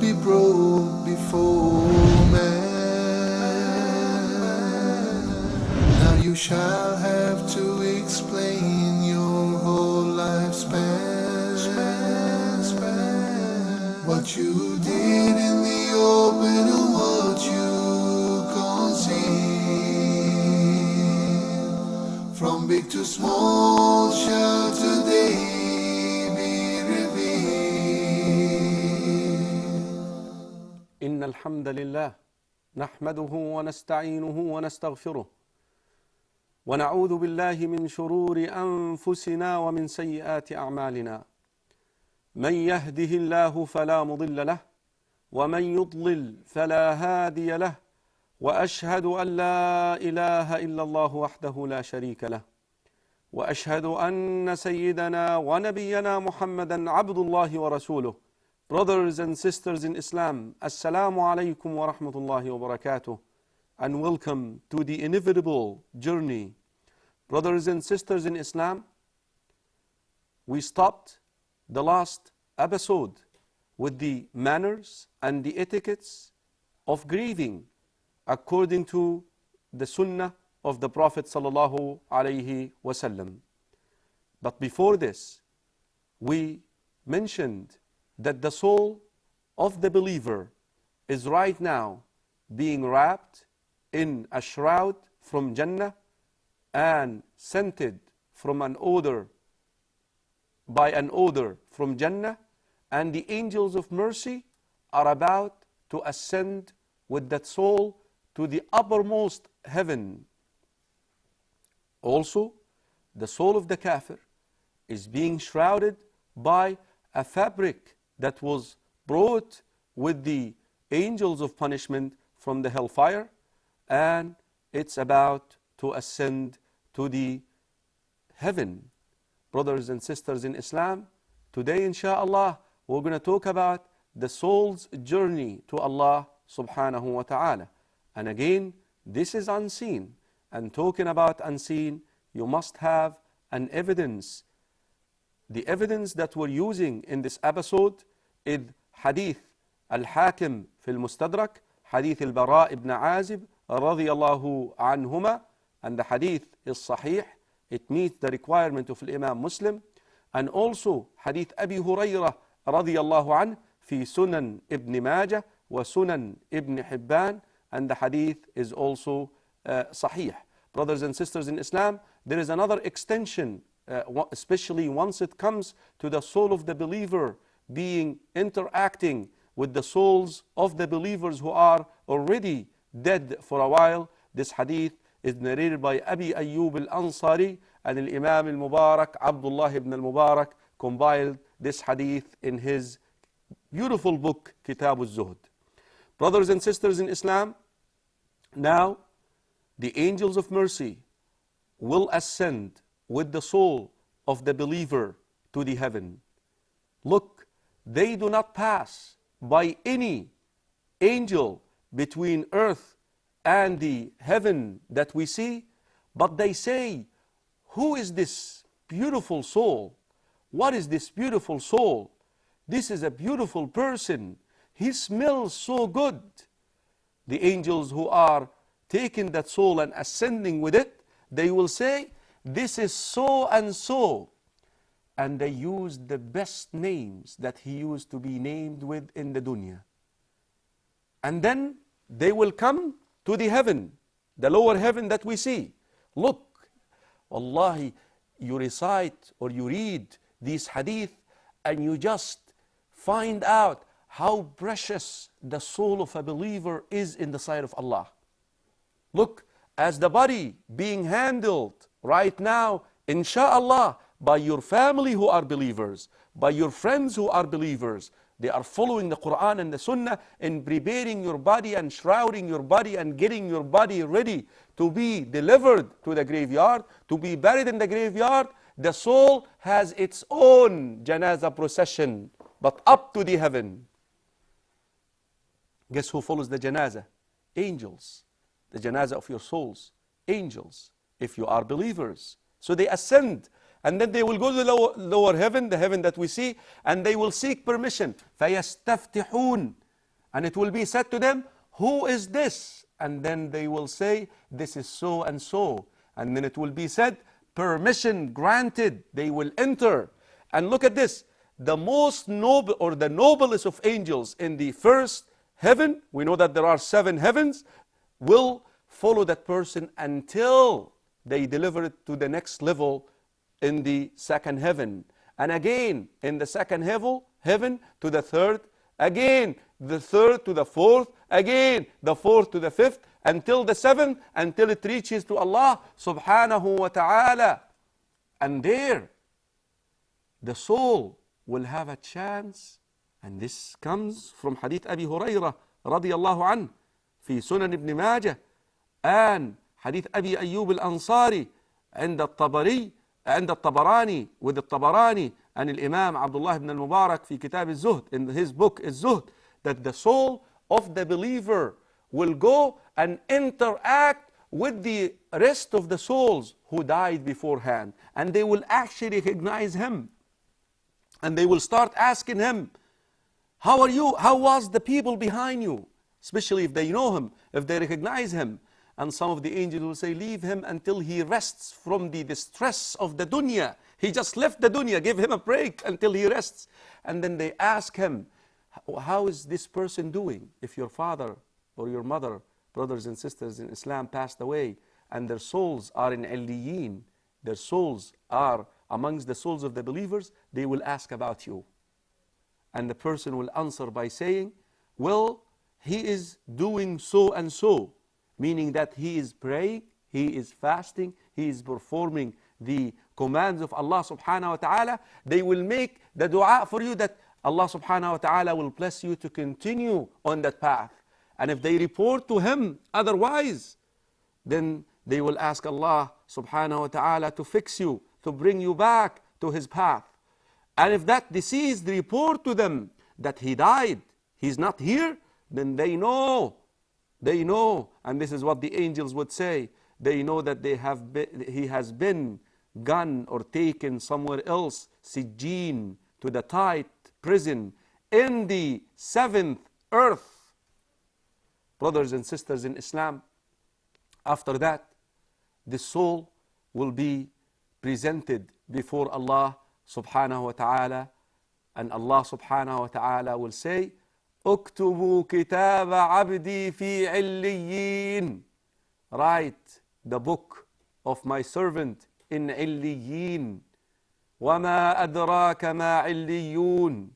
be brought before man. Now you shall have to explain your whole lifespan. What you did in the open and what you concealed. From big to small shall today be revealed. إن الحمد لله نحمده ونستعينه ونستغفره ونعوذ بالله من شرور أنفسنا ومن سيئات أعمالنا. من يهده الله فلا مضل له ومن يضلل فلا هادي له وأشهد أن لا إله إلا الله وحده لا شريك له وأشهد أن سيدنا ونبينا محمدا عبد الله ورسوله. Brothers and sisters in Islam, Assalamu alaikum wa rahmatullahi wa barakatuh, and welcome to the inevitable journey. Brothers and sisters in Islam, we stopped the last episode with the manners and the etiquettes of grieving according to the sunnah of the Prophet sallallahu alaihi wasallam. But before this, we mentioned that the soul of the believer is right now being wrapped in a shroud from Jannah and scented from an odor by an odor from Jannah, and the angels of mercy are about to ascend with that soul to the uppermost heaven. Also, the soul of the kafir is being shrouded by a fabric that was brought with the angels of punishment from the hellfire, and it's about to ascend to the heaven. Brothers and sisters in Islam, today inshallah we're going to talk about the soul's journey to Allah subhanahu wa ta'ala. And again, this is unseen, and talking about unseen, you must have an evidence. The evidence that we're using in this episode is Hadith al-Hakim fi al-Mustadrak, Hadith al-Bara ibn Azib radiyallahu anhuma, and the Hadith is Sahih. It meets the requirement of Imam Muslim. And also Hadith Abi Hurairah radiyallahu anh fi Sunan ibn Majah wa Sunan ibn Hibban, and the Hadith is also Sahih. Brothers and sisters in Islam, there is another extension, especially once it comes to the soul of the believer being interacting with the souls of the believers who are already dead for a while. This Hadith is narrated by Abi Ayyub al-Ansari, and Imam al-Mubarak, Abdullah ibn al-Mubarak, compiled this hadith in his beautiful book, Kitab al-Zuhd. Brothers and sisters in Islam, now the angels of mercy will ascend with the soul of the believer to the heaven. Look, they do not pass by any angel between earth and the heaven that we see, but they say, who is this beautiful soul? What is this beautiful soul? This is a beautiful person. He smells so good. The angels who are taking that soul and ascending with it, they will say, this is so and so. And they use the best names that he used to be named with in the dunya. And then they will come to the heaven, the lower heaven that we see. Look, wallahi, you recite or you read these hadith and you just find out how precious the soul of a believer is in the sight of Allah. Look, as the body being handled right now, inshallah, by your family who are believers, by your friends who are believers, they are following the Quran and the Sunnah in preparing your body and shrouding your body and getting your body ready to be delivered to the graveyard, to be buried in the graveyard. The soul has its own janazah procession, but up to the heaven. Guess who follows the janazah? Angels. The janazah of your souls. Angels, if you are believers. So they ascend, and then they will go to the lower heaven, the heaven that we see, and they will seek permission. فَيَسْتَفْتِحُونَ And it will be said to them, who is this? And then they will say, this is so and so. And then it will be said, permission granted. They will enter. And look at this. The most noble, or the noblest of angels in the first heaven, we know that there are 7 heavens, will follow that person until they deliver it to the next level in the second heaven. And again, in the second heaven to the third, again, the third to the fourth, again, the fourth to the fifth, until the 7th, until it reaches to Allah subhanahu wa ta'ala. And there, the soul will have a chance, and this comes from Hadith Abi Hurairah radiyallahu anhu, في سنن ابن ماجه, and Hadith Abi Ayyub al-Ansari عند الطبراني, with الطبراني and Imam Abdullah ibn al-Mubarak في كتاب الزهد, in his book الزهد, that the soul of the believer will go and interact with the rest of the souls who died beforehand, and they will actually recognize him, and they will start asking him, how are you? How was the people behind you? Especially if they know him, if they recognize him. And some of the angels will say, leave him until he rests from the distress of the dunya. He just left the dunya, give him a break until he rests. And then they ask him, how is this person doing? If your father or your mother, brothers and sisters in Islam, passed away, and their souls are in Illiyin, their souls are amongst the souls of the believers, they will ask about you. And the person will answer by saying, well, he is doing so and so, meaning that he is praying, he is fasting, he is performing the commands of Allah subhanahu wa ta'ala. They will make the dua for you that Allah subhanahu wa ta'ala will bless you to continue on that path. And if they report to him otherwise, then they will ask Allah subhanahu wa ta'ala to fix you, to bring you back to his path. And if that deceased report to them that he died, he's not here, then they know, and this is what the angels would say, they know that he has been gone or taken somewhere else, Sijjin, to the tight prison in the 7th earth. Brothers and sisters in Islam, after that, the soul will be presented before Allah subhanahu wa ta'ala, and Allah subhanahu wa ta'ala will say, اكتبوا كتاب عبدي في عليين, write the book of my servant in عليين. وما أدراك ما عليون,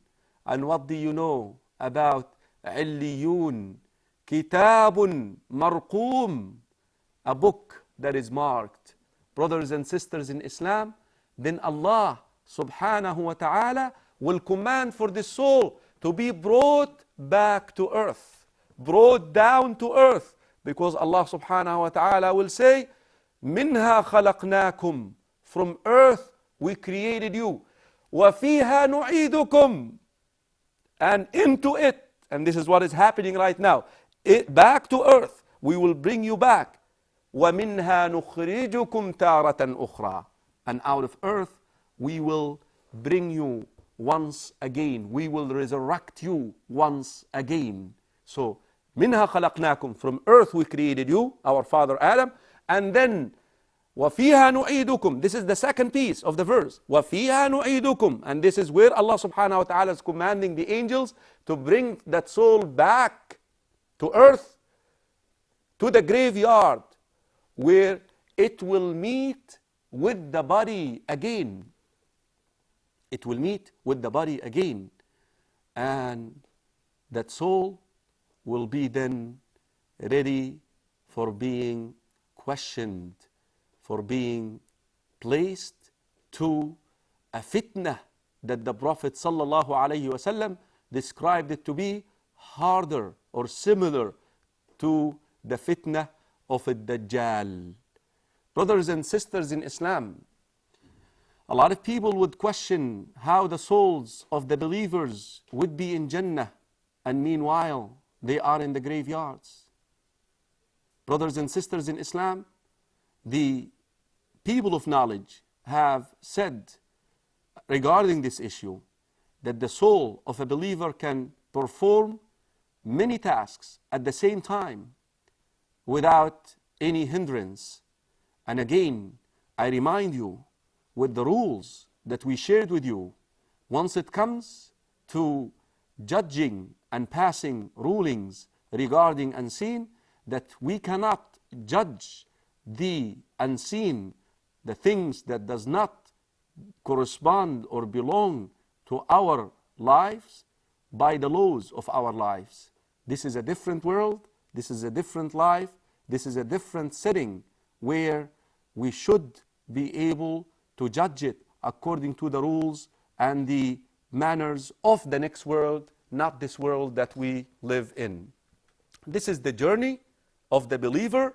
and what do you know about عليون? كتاب مرقوم, a book that is marked. Brothers and sisters in Islam, then Allah subhanahu wa ta'ala will command for the soul to be brought back to earth, brought down to earth, because Allah subhanahu wa ta'ala will say, منها خلقناكم, from earth we created you, وفيها نعيدكم, and into it, and this is what is happening right now, back to earth we will bring you back, ومنها نخرجكم تارة أخرى, and out of earth we will bring you once again, we will resurrect you once again. So, minha khalaqnakum, from earth we created you, our father Adam, and then وَفِيهَا نُعِيدُكُمْ, this is the second piece of the verse, وَفِيهَا نُعِيدُكُمْ, and this is where Allah subhanahu wa ta'ala is commanding the angels to bring that soul back to earth, to the graveyard, where it will meet with the body again. It will meet with the body again, and that soul will be then ready for being questioned, for being placed to a fitna that the Prophet sallallahu alaihi wasallam described it to be harder or similar to the fitna of a Dajjal. Brothers and sisters in Islam, a lot of people would question how the souls of the believers would be in Jannah, and meanwhile they are in the graveyards. Brothers and sisters in Islam, the people of knowledge have said regarding this issue that the soul of a believer can perform many tasks at the same time without any hindrance. And again, I remind you with the rules that we shared with you, once it comes to judging and passing rulings regarding unseen, that we cannot judge the unseen, the things that does not correspond or belong to our lives, by the laws of our lives. This is a different world, this is a different life, this is a different setting where we should be able to judge it according to the rules and the manners of the next world, not this world that we live in. This is the journey of the believer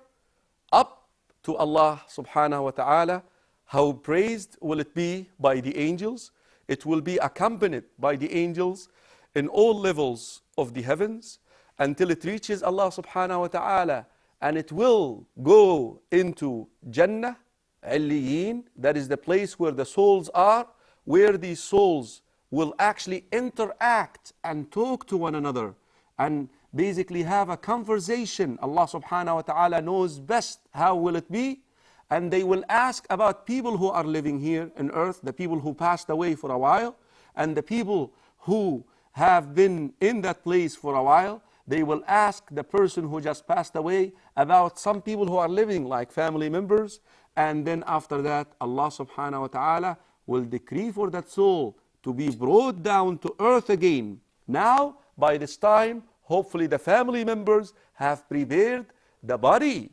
up to Allah subhanahu wa ta'ala. How praised will it be by the angels? It will be accompanied by the angels in all levels of the heavens until it reaches Allah subhanahu wa ta'ala, and it will go into Jannah, Aliyeen, that is the place where the souls are, where these souls will actually interact and talk to one another and basically have a conversation. Allah subhanahu wa ta'ala knows best how will it be, and they will ask about people who are living here on earth, the people who passed away for a while, and the people who have been in that place for a while. They will ask the person who just passed away about some people who are living, like family members, and then after that Allah subhanahu wa ta'ala will decree for that soul to be brought down to earth again. Now, by this time, hopefully the family members have prepared the body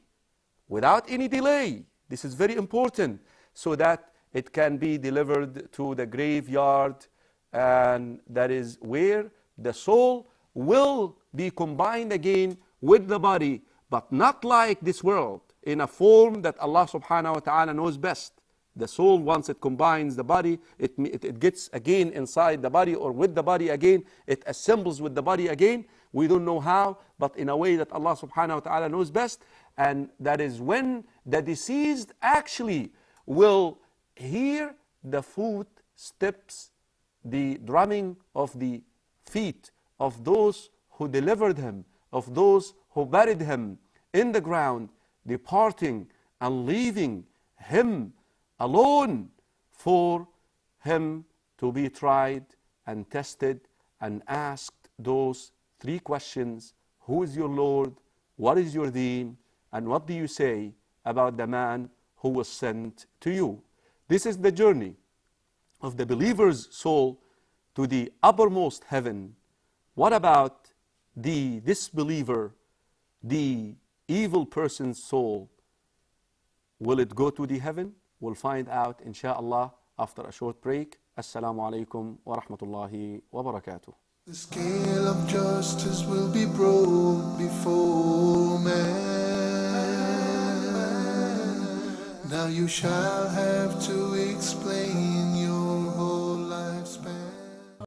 without any delay. This is very important, so that it can be delivered to the graveyard, and that is where the soul will be combined again with the body, but not like this world, in a form that Allah subhanahu wa ta'ala knows best. The soul, once it combines the body, it gets again inside the body or with the body again, it assembles with the body again. We don't know how, but in a way that Allah subhanahu wa ta'ala knows best. And that is when the deceased actually will hear the footsteps, the drumming of the feet of those who delivered him, of those who buried him in the ground, departing and leaving him alone for him to be tried and tested and asked those three questions: who is your Lord, what is your deen, and what do you say about the man who was sent to you? This is the journey of the believer's soul to the uppermost heaven. What about the disbeliever, the evil person's soul? Will it go to the heaven? We'll find out insha'Allah after a short break. Assalamu alaikum wa rahmatullahi wa barakatuh. The scale of justice will be brought before man. Now you shall have to explain your